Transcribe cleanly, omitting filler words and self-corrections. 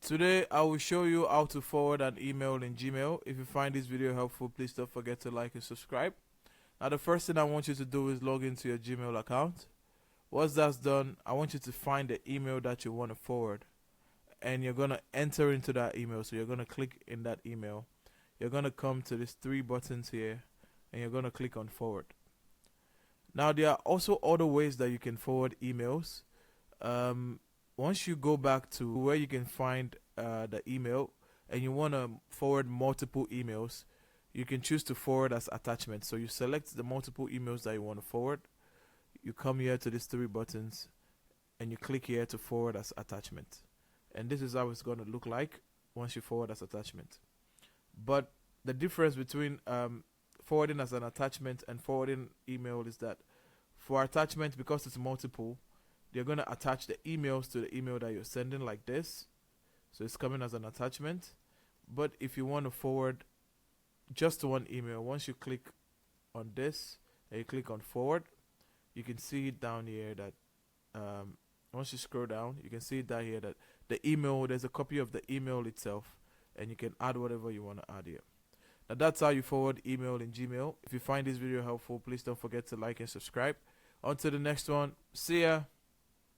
Today I will show you how to forward an email in Gmail. If you find this video helpful, please don't forget to like and subscribe. Now the first thing I want you to do is log into your Gmail account. Once that's done, I want you to find the email that you want to forward, and you're going to enter into that email. So you're going to click in that email. You're going to come to these three buttons here, and you're going to click on forward. Now there are also other ways that you can forward emails. Once you go back to where you can find the email and you want to forward multiple emails, you can choose to forward as attachment. So you select the multiple emails that you want to forward. You come here to these three buttons and you click here to forward as attachment. And this is how it's going to look like once you forward as attachment. But the difference between forwarding as an attachment and forwarding email is that for attachment, because it's multiple, they're going to attach the emails to the email that you're sending like this. So it's coming as an attachment. But if you want to forward just one email, once you click on this and you click on forward, you can see it down here that once you scroll down, you can see it down here that the email, there's a copy of the email itself, and you can add whatever you want to add here. Now that's how you forward email in Gmail. If you find this video helpful, please don't forget to like and subscribe. On to the next one. See ya.